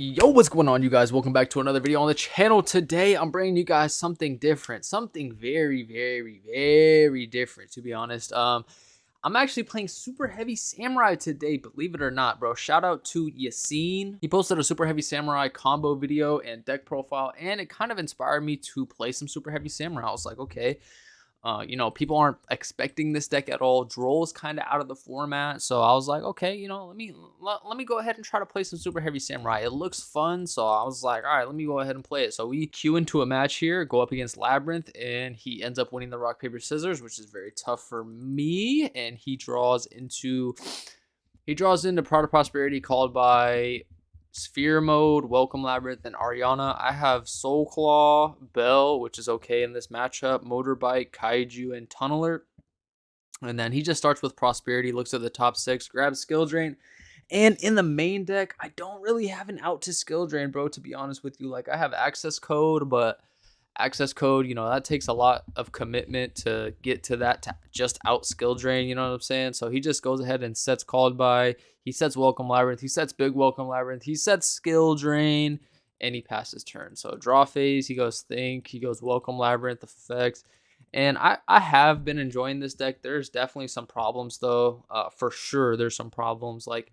Yo, what's going on, you guys? Welcome back to another video on the channel. Today I'm bringing you guys something different, something very different, to be honest. I'm actually playing Super Heavy Samurai today, believe it or not, bro. Shout out to Yassine. He posted a Super Heavy Samurai combo video and deck profile, and it kind of inspired me to play some Super Heavy Samurai. I was like, okay, people aren't expecting this deck at all. Droll's kind of out of the format, so I was like, okay, let me go ahead and try to play some Super Heavy Samurai. It looks fun, so I was like, all right, let me go ahead and play it. So we queue into a match here, go up against Labyrinth, and he ends up winning the rock paper scissors, which is very tough for me. And he draws into Pride of Prosperity, called by Sphere Mode, Welcome Labyrinth, and Ariana. I have Soul Claw, Bell, which is okay in this matchup, Motorbike, Kaiju, and Tunneler. And then he just starts with Prosperity, looks at the top 6, grabs Skill Drain. And in the main deck, I don't really have an out to Skill Drain, bro, to be honest with you. Like, I have Access Code, but Access Code, that takes a lot of commitment to get to that, to just out Skill Drain, you know what I'm saying? So he just goes ahead and sets Called By. He sets Welcome Labyrinth. He sets Big Welcome Labyrinth. He sets Skill Drain, and he passes turn. So draw phase, he goes Think. He goes Welcome Labyrinth effects. And I have been enjoying this deck. There's definitely some problems, though. For sure, there's some problems. Like,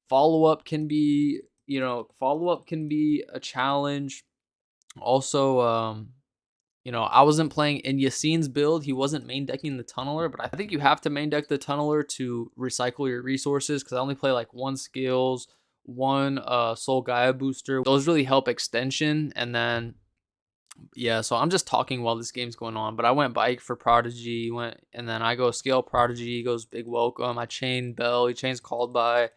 follow-up can be a challenge. Also, I wasn't playing in Yassine's build. He wasn't main decking the Tunneler, but I think you have to main deck the Tunneler to recycle your resources, because I only play like 1 skills, 1 Soul Gaia booster. Those really help extension. And then, yeah, so I'm just talking while this game's going on, but I went Bike for Prodigy, and then I go Scale Prodigy, he goes Big Welcome, I chain Bell, he chains Called By.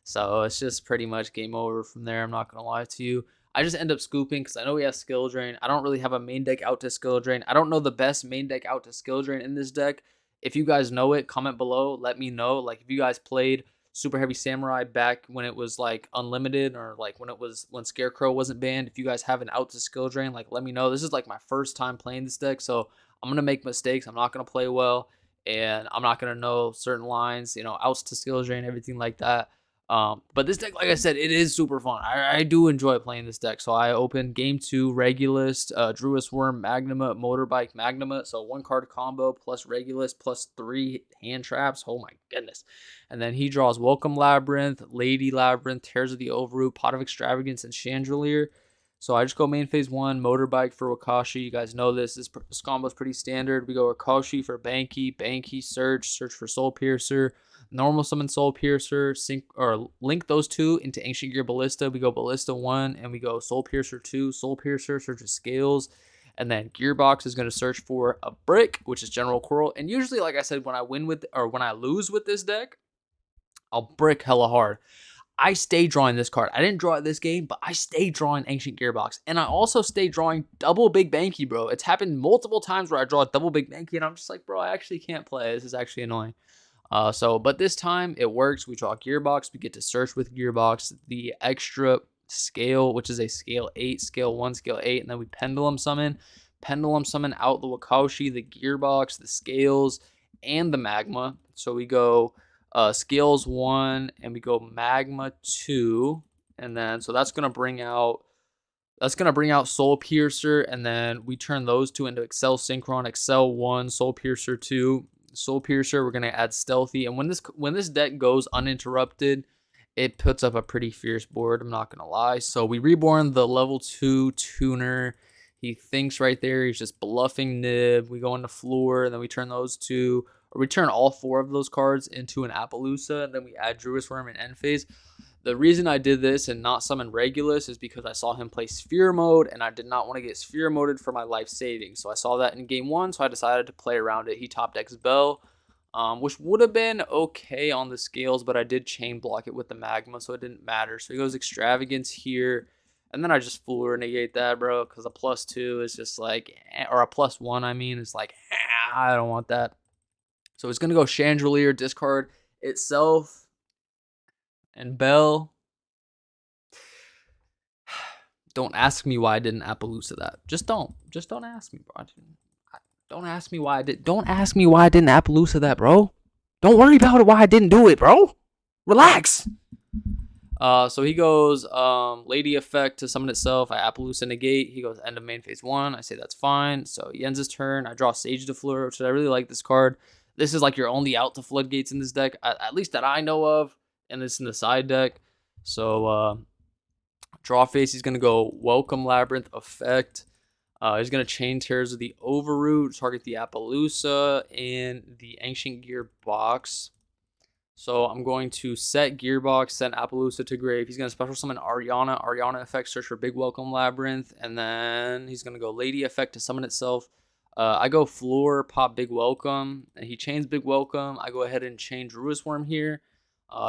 So it's just pretty much game over from there, I'm not going to lie to you. I just end up scooping because I know he has Skill Drain. I don't really have a main deck out to Skill Drain. I don't know the best main deck out to Skill Drain in this deck. If you guys know it, comment below. Let me know. Like, if you guys played Super Heavy Samurai back when it was like unlimited, or like when Scarecrow wasn't banned, if you guys have an out to Skill Drain, like, let me know. This is like my first time playing this deck, so I'm going to make mistakes. I'm not going to play well, and I'm not going to know certain lines, outs to Skill Drain, everything like that. But this deck, like I said, it is super fun. I do enjoy playing this deck. So I opened game 2, Regulus, Druid's Worm, Magnuma, Motorbike, Magnuma. So 1 card combo plus Regulus plus 3 hand traps. Oh my goodness. And then he draws Welcome Labyrinth, Lady Labyrinth, Tears of the Overroot, Pot of Extravagance, and Chandelier. So I just go main phase 1, Motorbike for Wakashi. You guys know this. This combo is pretty standard. We go Wakashi for Banky, Search for Soul Piercer, normal summon Soul Piercer, link those 2 into Ancient Gear Ballista. We go Ballista 1, and we go Soul Piercer 2. Soul Piercer searches Scales, and then Gearbox is going to search for a Brick, which is General Coral. And usually, like I said, when I lose with this deck, I'll brick hella hard. I stay drawing this card. I didn't draw it this game, but I stay drawing Ancient Gearbox. And I also stay drawing double Big Banky, bro. It's happened multiple times where I draw double Big Banky, and I'm just like, bro, I actually can't play. This is actually annoying. But this time it works. We draw Gearbox. We get to search with Gearbox. The extra scale, which is a scale 8, scale 1, scale 8, and then we pendulum summon. Pendulum summon out the Wakashi, the Gearbox, the Scales, and the Magma. So we go Scales 1, and we go Magma 2, and then so that's gonna bring out Soul Piercer, and then we turn those 2 into Excel Synchron, Excel 1, Soul Piercer 2. Soul Piercer, we're going to add Stealthy, and when this deck goes uninterrupted, it puts up a pretty fierce board, I'm not going to lie. So we reborn the level 2 Tuner. He thinks right there, he's just bluffing Nib. We go into Floor, and then we turn those 2, or we turn all 4 of those cards into an Appaloosa, and then we add Druid's Worm in end phase. The reason I did this and not summon Regulus is because I saw him play Sphere Mode, and I did not want to get Sphere Moded for my life savings. So I saw that in game 1, so I decided to play around it. He top decks Bell, which would have been okay on the Scales, but I did chain block it with the Magma, so it didn't matter. So he goes Extravagance here, and then I just Floor negate that, bro, because a +2 is just like, or a +1, I mean, is like, I don't want that. So he's going to go Chandelier, discard itself, and Bell. Don't ask me why I didn't Appaloosa that. Just don't ask me, bro. Don't ask me why I did. Don't ask me why I didn't Appaloosa that, bro. Don't worry about it. Why I didn't do it, bro. Relax. So he goes Lady Effect to summon itself. I Appaloosa negate. He goes end of main phase 1. I say that's fine. So he ends his turn. I draw Sage de Fleur, which I really like this card. This is like your only out to floodgates in this deck, at least that I know of, and it's in the side deck. So draw phase, he's gonna go Welcome Labyrinth Effect. He's gonna chain Tears of the Overroot, target the Appaloosa and the Ancient Gearbox. So I'm going to set Gearbox, send Appaloosa to grave. He's going to special summon Ariana. Ariana effect, search for Big Welcome Labyrinth. And then he's going to go Lady effect to summon itself. I go Floor, pop Big Welcome. And he chains Big Welcome. I go ahead and chain Druid's Worm here.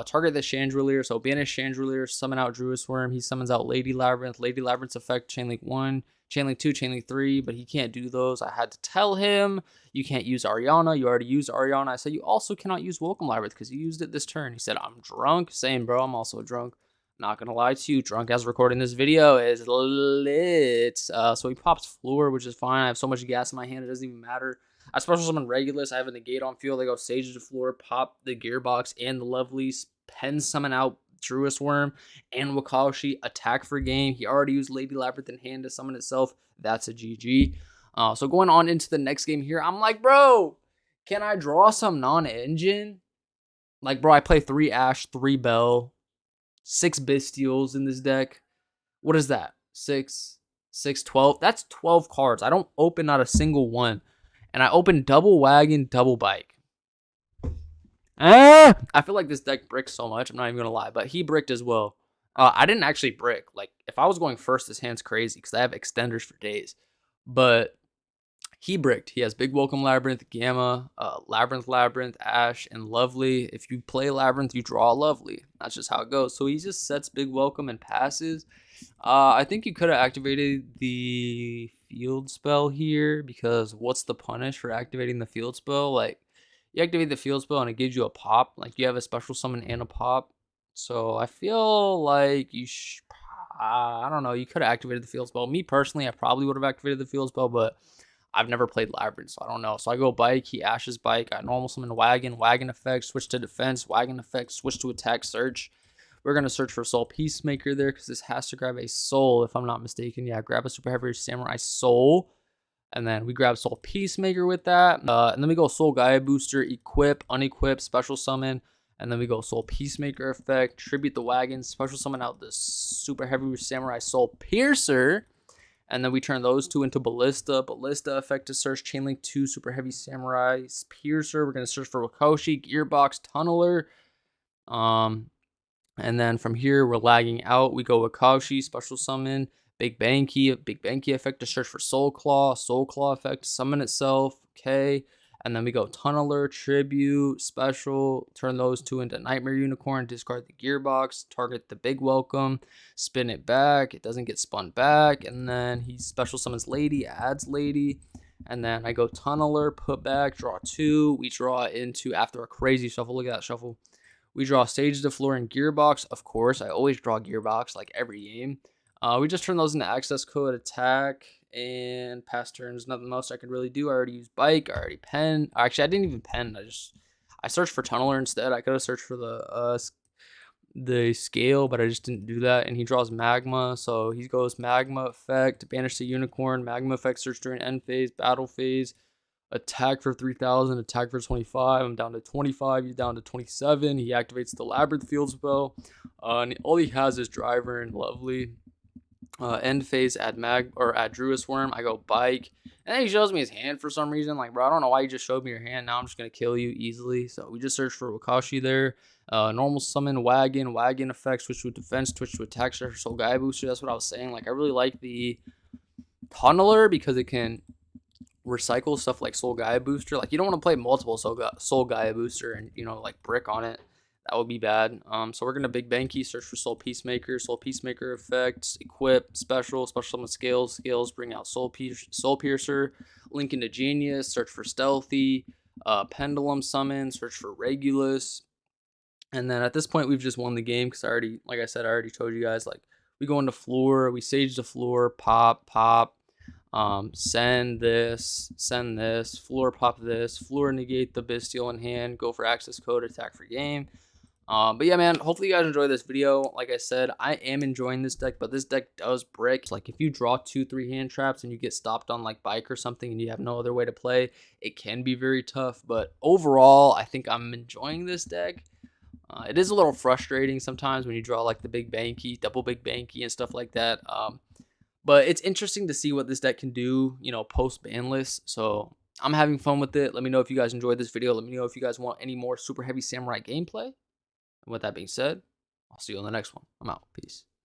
Target the Chandelier. So banish Chandelier, summon out Druid's Worm. He summons out Lady Labyrinth. Lady Labyrinth's effect, Chain Link 1, Chain Link 2, Chain Link 3. But he can't do those. I had to tell him, you can't use Ariana. You already used Ariana. I said, you also cannot use Welcome Labyrinth because you used it this turn. He said, I'm drunk. Same, bro. I'm also drunk. Not going to lie to you. Drunk as recording this video is lit. So he pops Floor, which is fine. I have so much gas in my hand, it doesn't even matter. I special summon Regulus. I have a negate on field. I go Sage to Floor, pop the Gearbox and the Lovelies, pen summon out Druid's Worm and Wakashi, attack for game. He already used Lady Labyrinth in hand to summon itself. That's a GG. So going on into the next game here, I'm like, bro, can I draw some non-engine? Like, bro, I play 3 Ash, 3 Bell, 6 Bestials in this deck. What is that? 6, 12? That's 12 cards. I don't open not a single one. And I open double wagon, double bike. I feel like this deck bricks so much. I'm not even going to lie. But he bricked as well. I didn't actually brick. Like, if I was going first, this hand's crazy because I have extenders for days. But he bricked. He has Big Welcome Labyrinth, Gamma, Labyrinth, Ash, and Lovely. If you play Labyrinth, you draw Lovely. That's just how it goes. So he just sets Big Welcome and passes. I think you could have activated the field spell here because what's the punish for activating the field spell? Like, you activate the field spell and it gives you a pop. Like, you have a special summon and a pop. So I feel like you I don't know. You could have activated the field spell. Me personally, I probably would have activated the field spell, but I've never played Labyrinth, so I don't know. So I go Bike, he Ashes Bike, I normal summon Wagon, Wagon effect, switch to defense, Wagon effect, switch to attack, search. We're going to search for Soul Peacemaker there because this has to grab a soul, if I'm not mistaken. Yeah, grab a Super Heavy Samurai soul. And then we grab Soul Peacemaker with that. And then we go Soul Gaia Booster, equip, unequip, special summon. And then we go Soul Peacemaker effect, tribute the Wagon, special summon out the Super Heavy Samurai Soul Piercer. And then we turn those two into Ballista. Ballista effect to search Chainlink 2, Super Heavy Samurai, Piercer. We're going to search for Wakoshi, Gearbox, Tunneler. And then from here, we're lagging out. We go Wakoshi, special summon, Big Banky effect to search for Soul Claw effect to summon itself. Okay. And then we go Tunneler, Tribute, Special, turn those two into Nightmare Unicorn, discard the Gearbox, target the Big Welcome, spin it back, it doesn't get spun back, and then he special summons Lady, adds Lady, and then I go Tunneler, put back, draw 2, we draw into, after a crazy shuffle, look at that shuffle, we draw Stage to Floor and Gearbox, of course, I always draw Gearbox, like every game. We just turn those into access code, attack, and past turns, nothing else I could really do. I already used Bike, I already pen. Actually, I didn't even pen. I searched for Tunneler instead. I could have searched for the scale, but I just didn't do that. And he draws Magma, so he goes Magma effect, banish the Unicorn, Magma effect, search during end phase, battle phase, attack for 3,000, attack for 25. I'm down to 25. He's down to 27. He activates the Labyrinth field spell, and all he has is Driver and Lovely. End phase, add Druid's Worm. I go Bike, and then he shows me his hand for some reason. Like, bro, I don't know why you just showed me your hand. Now I'm just gonna kill you easily. So we just search for Wakashi there. Normal summon Wagon effect, switch to defense, switch to attack, search for Soul Gaia Booster. That's what I was saying. Like, I really like the Tunneler because it can recycle stuff like Soul Gaia Booster. Like, you don't want to play multiple Soul Gaia Booster and, you know, like brick on it. That would be bad. So we're going to Big Banky, search for Soul Peacemaker effects, equip, special summon scales, bring out Soul Piercer, link into Genius, search for Stealthy, Pendulum summon, search for Regulus. And then at this point, we've just won the game because I already told you guys, like, we go into Floor, we Sage the Floor, pop, send this, Floor, pop this, Floor, negate the Bestial in hand, go for access code, attack for game. But yeah, man, hopefully you guys enjoy this video. Like I said, I am enjoying this deck, but this deck does brick. Like if you draw 2-3 hand traps and you get stopped on like bike or something and you have no other way to play, it can be very tough. But overall, I think I'm enjoying this deck. It is a little frustrating sometimes when you draw like the big banky, double big banky and stuff like that. But it's interesting to see what this deck can do, post banless. So I'm having fun with it. Let me know if you guys enjoyed this video. Let me know if you guys want any more Super Heavy Samurai gameplay. And with that being said, I'll see you on the next one. I'm out. Peace.